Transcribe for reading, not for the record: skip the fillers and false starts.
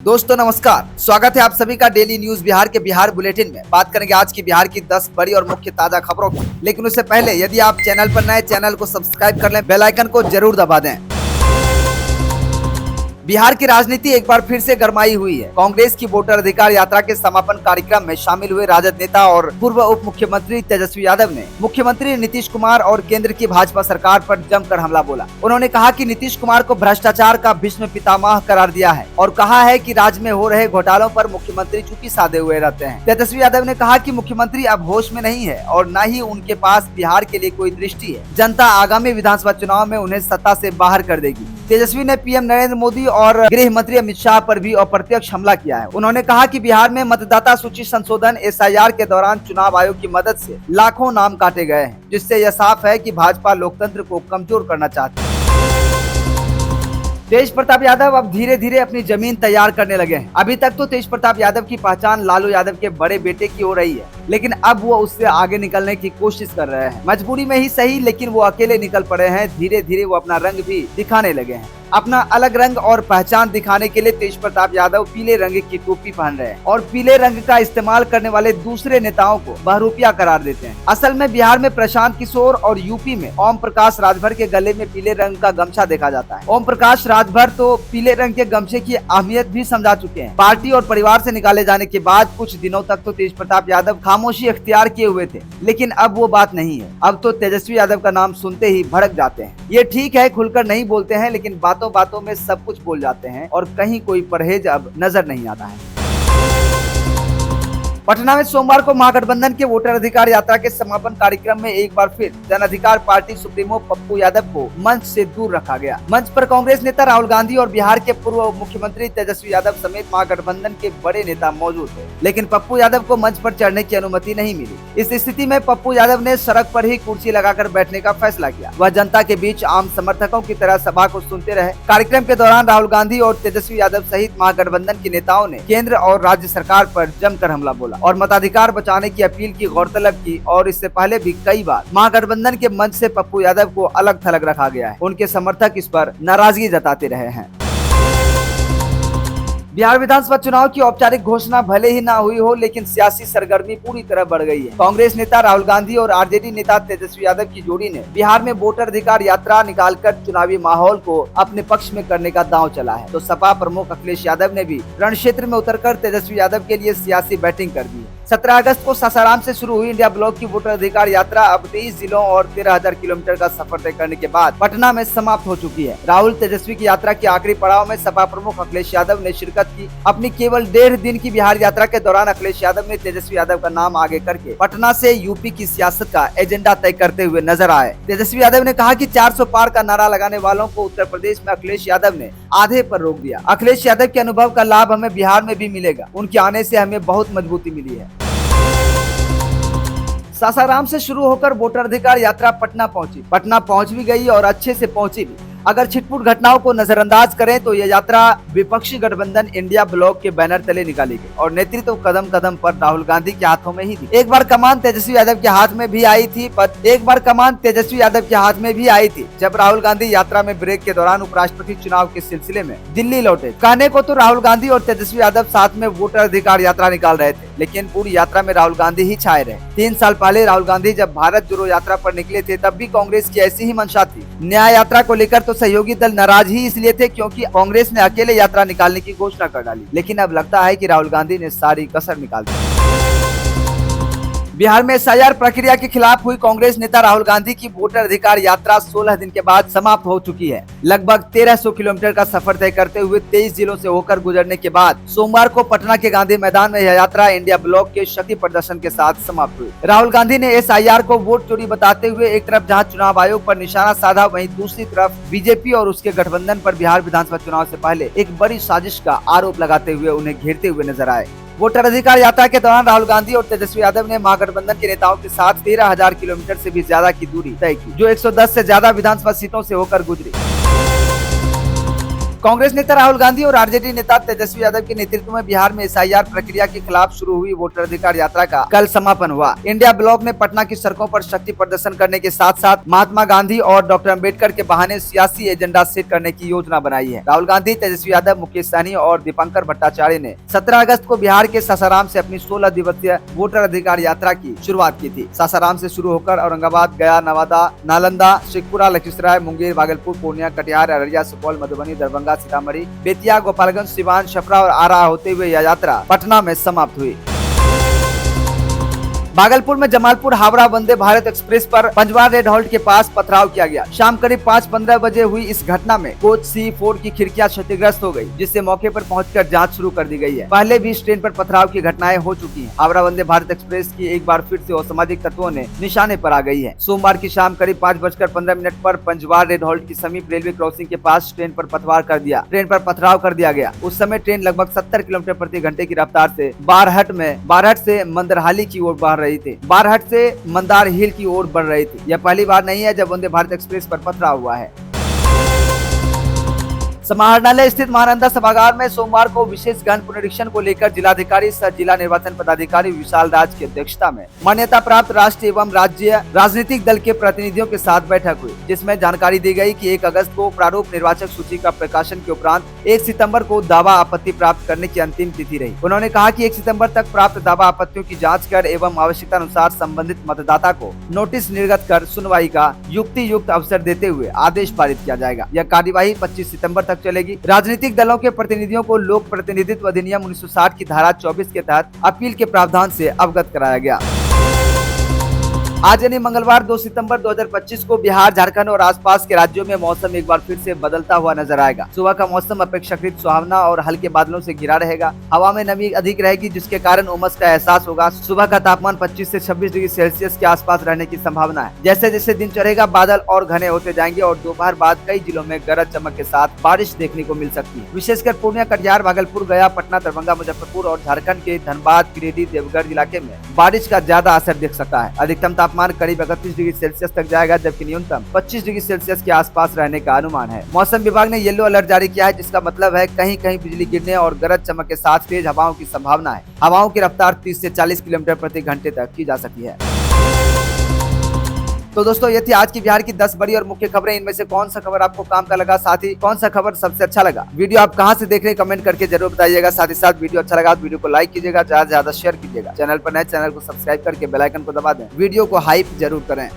दोस्तों नमस्कार, स्वागत है आप सभी का डेली न्यूज बिहार के बिहार बुलेटिन में। बात करेंगे आज की बिहार की 10 बड़ी और मुख्य ताजा खबरों की। लेकिन उससे पहले यदि आप चैनल पर नए, चैनल को सब्सक्राइब कर लें, बेल आइकन को जरूर दबा दें। बिहार की राजनीति एक बार फिर से गरमाई हुई है। कांग्रेस की वोटर अधिकार यात्रा के समापन कार्यक्रम में शामिल हुए राजद नेता और पूर्व उप मुख्यमंत्री तेजस्वी यादव ने मुख्यमंत्री नीतीश कुमार और केंद्र की भाजपा सरकार पर जमकर हमला बोला। उन्होंने कहा कि नीतीश कुमार को भ्रष्टाचार का भीष्म पितामह करार दिया है और कहा है कि राज्य में हो रहे घोटालों पर मुख्यमंत्री चुप्पी साधे हुए रहते हैं। तेजस्वी यादव ने कहा कि मुख्यमंत्री अब होश में नहीं है और न ही उनके पास बिहार के लिए कोई दृष्टि है। जनता आगामी विधानसभा चुनाव में उन्हें सत्ता से बाहर कर देगी। तेजस्वी ने पीएम नरेंद्र मोदी और गृह मंत्री अमित शाह पर भी अप्रत्यक्ष हमला किया है। उन्होंने कहा कि बिहार में मतदाता सूची संशोधन एसआईआर के दौरान चुनाव आयोग की मदद से लाखों नाम काटे गए हैं, जिससे यह साफ है कि भाजपा लोकतंत्र को कमजोर करना चाहती है। तेज प्रताप यादव अब धीरे धीरे अपनी जमीन तैयार करने लगे हैं। अभी तक तो तेज प्रताप यादव की पहचान लालू यादव के बड़े बेटे की हो रही है, लेकिन अब वो उससे आगे निकलने की कोशिश कर रहे हैं। मजबूरी में ही सही, लेकिन वो अकेले निकल पड़े हैं। धीरे धीरे वो अपना रंग भी दिखाने लगे हैं। अपना अलग रंग और पहचान दिखाने के लिए तेज प्रताप यादव पीले रंग की टोपी पहन रहे हैं और पीले रंग का इस्तेमाल करने वाले दूसरे नेताओं को बहरूपिया करार देते हैं। असल में बिहार में प्रशांत किशोर और यूपी में ओम प्रकाश राजभर के गले में पीले रंग का गमछा देखा जाता है। ओम प्रकाश राजभर तो पीले रंग के गमछे की अहमियत भी समझा चुके हैं। पार्टी और परिवार से निकाले जाने के बाद कुछ दिनों तक तो तेज प्रताप यादव खामोशी अख्तियार किए हुए थे, लेकिन अब वो बात नहीं है। अब तो तेजस्वी यादव का नाम सुनते ही भड़क जाते हैं। ये ठीक है, खुलकर नहीं बोलते हैं, लेकिन बातों बातों में सब कुछ बोल जाते हैं और कहीं कोई परहेज अब नजर नहीं आता है। पटना में सोमवार को महागठबंधन के वोटर अधिकार यात्रा के समापन कार्यक्रम में एक बार फिर जन अधिकार पार्टी सुप्रीमो पप्पू यादव को मंच से दूर रखा गया। मंच पर कांग्रेस नेता राहुल गांधी और बिहार के पूर्व मुख्यमंत्री तेजस्वी यादव समेत महागठबंधन के बड़े नेता मौजूद थे, लेकिन पप्पू यादव को मंच पर चढ़ने की अनुमति नहीं मिली। इस स्थिति में पप्पू यादव ने सड़क पर ही कुर्सी लगाकर बैठने का फैसला किया। वह जनता के बीच आम समर्थकों की तरह सभा को सुनते रहे। कार्यक्रम के दौरान राहुल गांधी और तेजस्वी यादव सहित महागठबंधन के नेताओं ने केंद्र और राज्य सरकार पर जमकर हमला बोला और मताधिकार बचाने की अपील की गौरतलब की। और इससे पहले भी कई बार महागठबंधन के मंच से पप्पू यादव को अलग थलग रखा गया है। उनके समर्थक इस पर नाराजगी जताते रहे हैं। बिहार विधानसभा चुनाव की औपचारिक घोषणा भले ही ना हुई हो, लेकिन सियासी सरगर्मी पूरी तरह बढ़ गई है। कांग्रेस नेता राहुल गांधी और आरजेडी नेता तेजस्वी यादव की जोड़ी ने बिहार में वोटर अधिकार यात्रा निकालकर चुनावी माहौल को अपने पक्ष में करने का दांव चला है। तो सपा प्रमुख अखिलेश यादव ने भी रण क्षेत्र में उतरकर तेजस्वी यादव के लिए सियासी बैटिंग कर दी है। 17 अगस्त को सासाराम से शुरू हुई इंडिया ब्लॉक की वोटर अधिकार यात्रा अब 23 जिलों और 13,000 किलोमीटर का सफर तय करने के बाद पटना में समाप्त हो चुकी है। राहुल तेजस्वी की यात्रा के आखिरी पड़ाव में सपा प्रमुख अखिलेश यादव ने शिरकत की। अपनी केवल 1.5 दिन की बिहार यात्रा के दौरान अखिलेश यादव ने तेजस्वी यादव का नाम आगे करके पटना से यूपी की सियासत का एजेंडा तय करते हुए नजर आए। तेजस्वी यादव ने कहा कि 400 पार का नारा लगाने वालों को उत्तर प्रदेश में अखिलेश यादव ने आधे पर रोक दिया। अखिलेश यादव के अनुभव का लाभ हमें बिहार में भी मिलेगा। उनके आने से हमें बहुत मजबूती मिली है। सासाराम से शुरू होकर वोटर अधिकार यात्रा पटना पहुंची। पटना पहुंच भी गई और अच्छे से पहुंची भी। अगर छिटपुट घटनाओं को नजरअंदाज करें तो यह यात्रा विपक्षी गठबंधन इंडिया ब्लॉक के बैनर तले निकाली गई और नेतृत्व कदम कदम पर राहुल गांधी के हाथों में ही थी। एक बार कमान तेजस्वी यादव के हाथ में भी आई थी जब राहुल गांधी यात्रा में ब्रेक के दौरान उपराष्ट्रपति चुनाव के सिलसिले में दिल्ली लौटे। कहने को तो राहुल गांधी और तेजस्वी यादव साथ में वोटर अधिकार यात्रा निकाल रहे थे, लेकिन पूरी यात्रा में राहुल गांधी ही छाए रहे। 3 साल पहले राहुल गांधी जब भारत जोड़ो यात्रा पर निकले थे, तब भी कांग्रेस की ऐसी ही मंशा थी। न्याय यात्रा को लेकर तो सहयोगी दल नाराज ही इसलिए थे क्योंकि कांग्रेस ने अकेले यात्रा निकालने की घोषणा कर डाली, लेकिन अब लगता है कि राहुल गांधी ने सारी कसर निकाल दी। बिहार में एसआईआर प्रक्रिया के खिलाफ हुई कांग्रेस नेता राहुल गांधी की वोटर अधिकार यात्रा 16 दिन के बाद समाप्त हो चुकी है। लगभग 1300 किलोमीटर का सफर तय करते हुए 23 जिलों से होकर गुजरने के बाद सोमवार को पटना के गांधी मैदान में यह यात्रा इंडिया ब्लॉक के शक्ति प्रदर्शन के साथ समाप्त हुई। राहुल गांधी ने एसआईआर को वोट चोरी बताते हुए एक तरफ जहां चुनाव आयोग पर निशाना साधा, वहीं दूसरी तरफ बीजेपी और उसके गठबंधन पर बिहार विधानसभा चुनाव से पहले एक बड़ी साजिश का आरोप लगाते हुए उन्हें घेरते हुए नजर आए। वोटर अधिकार यात्रा के दौरान राहुल गांधी और तेजस्वी यादव ने महागठबंधन के नेताओं के साथ 13,000 किलोमीटर से भी ज्यादा की दूरी तय की, जो 110 से ज्यादा विधानसभा सीटों से होकर गुजरी। कांग्रेस नेता राहुल गांधी और आरजेडी नेता तेजस्वी यादव के नेतृत्व में बिहार में एसआईआर प्रक्रिया के खिलाफ शुरू हुई वोटर अधिकार यात्रा का कल समापन हुआ। इंडिया ब्लॉक ने पटना की सड़कों पर शक्ति प्रदर्शन करने के साथ साथ महात्मा गांधी और डॉक्टर अम्बेडकर के बहाने सियासी एजेंडा सेट करने की योजना बनाई है। राहुल गांधी, तेजस्वी यादव, मुकेश सहनी और दीपंकर भट्टाचार्य ने 17 अगस्त को बिहार के सासाराम से अपनी 16 दिवसीय वोटर अधिकार यात्रा की शुरुआत की थी। सासाराम से शुरू होकर औरंगाबाद, गया, नवादा, नालंदा, शेखपुरा, लखीसराय, मुंगेर, भागलपुर, पूर्णिया, कटिहार, अररिया, सुपौल, मधुबनी, दरभंगा, सीतामढ़ी, बेतिया, गोपालगंज, सिवान, छपरा और आरा होते हुए यह यात्रा पटना में समाप्त हुई। भागलपुर में जमालपुर हावड़ा वंदे भारत एक्सप्रेस पर पंजवार रेड हॉल्ट के पास पथराव किया गया। शाम करीब 5:15 बजे हुई इस घटना में कोच C4 की खिड़कियां क्षतिग्रस्त हो गई, जिससे मौके पर पहुंचकर जांच शुरू कर दी गई है। पहले भी इस ट्रेन पर पथराव की घटनाएं हो चुकी हैं। हावड़ा वंदे भारत एक्सप्रेस की एक बार फिर से असामाजिक तत्वों ने निशाने पर आ गई है। सोमवार की शाम करीब 5:15 पर पंजवार रेड हॉल्ट के समीप रेलवे क्रॉसिंग के पास ट्रेन पर पथराव कर दिया गया। उस समय ट्रेन लगभग 70 किलोमीटर प्रति घंटे की रफ्तार से बारहट से मंदरहाली की ओर बारहट से मंदार हिल की ओर बढ़ रही थी। यह पहली बार नहीं है जब वंदे भारत एक्सप्रेस पर पथराव हुआ है। समाहरणालय स्थित महानंदा सभागार में सोमवार को विशेष गहन पुनरीक्षण को लेकर जिलाधिकारी सह जिला निर्वाचन पदाधिकारी विशाल राज की अध्यक्षता में मान्यता प्राप्त राष्ट्रीय एवं राज्य राजनीतिक दल के प्रतिनिधियों के साथ बैठक हुई, जिसमें जानकारी दी गई कि 1 अगस्त को प्रारूप निर्वाचक सूची का प्रकाशन के उपरांत 1 सितंबर को दावा आपत्ति प्राप्त करने की अंतिम तिथि रही। उन्होंने कहा कि 1 सितंबर तक प्राप्त दावा आपत्तियों की जाँच कर एवं आवश्यकता अनुसार संबंधित मतदाता को नोटिस निर्गत कर सुनवाई का युक्त अवसर देते हुए आदेश पारित किया जाएगा। यह कार्यवाही 25 सितंबर तक चलेगी। राजनीतिक दलों के प्रतिनिधियों को लोक प्रतिनिधित्व अधिनियम 1960 की धारा 24 के तहत अपील के प्रावधान से अवगत कराया गया। आज यानी मंगलवार 2 सितंबर 2025 को बिहार, झारखंड और आसपास के राज्यों में मौसम एक बार फिर से बदलता हुआ नजर आएगा। सुबह का मौसम अपेक्षाकृत सुहावना और हल्के बादलों से घिरा रहेगा। हवा में नमी अधिक रहेगी, जिसके कारण उमस का एहसास होगा। सुबह का तापमान 25 से 26 डिग्री सेल्सियस के आसपास रहने की संभावना है। जैसे जैसे दिन चढ़ेगा, बादल और घने होते जाएंगे और दोपहर बाद कई जिलों में गरज चमक के साथ बारिश देखने को मिल सकती है। विशेषकर पूर्णिया, कटिहार, भागलपुर, गया, पटना, दरभंगा, मुजफ्फरपुर और झारखंड के धनबाद, गिरिडीह, देवघर इलाके में बारिश का ज्यादा असर दिख सकता है। अधिकतम तापमान करीब 31 डिग्री सेल्सियस तक जाएगा, जबकि न्यूनतम 25 डिग्री सेल्सियस के आसपास रहने का अनुमान है। मौसम विभाग ने येलो अलर्ट जारी किया है, जिसका मतलब है कहीं कहीं बिजली गिरने और गरज चमक के साथ तेज हवाओं की संभावना है। हवाओं की रफ्तार 30 से 40 किलोमीटर प्रति घंटे तक की जा सकती है। तो दोस्तों, ये थी आज की बिहार की 10 बड़ी और मुख्य खबरें। इनमें से कौन सा खबर आपको काम का लगा, साथ ही कौन सा खबर सबसे अच्छा लगा? वीडियो आप कहां से देख रहे हैं कमेंट करके जरूर बताइएगा। साथ ही साथ वीडियो अच्छा लगा तो वीडियो को लाइक कीजिएगा, ज्यादा से ज्यादा शेयर कीजिएगा। चैनल पर नए, चैनल को सब्सक्राइब करके बेल आइकन को दबा दें। वीडियो को हाइप जरूर करें।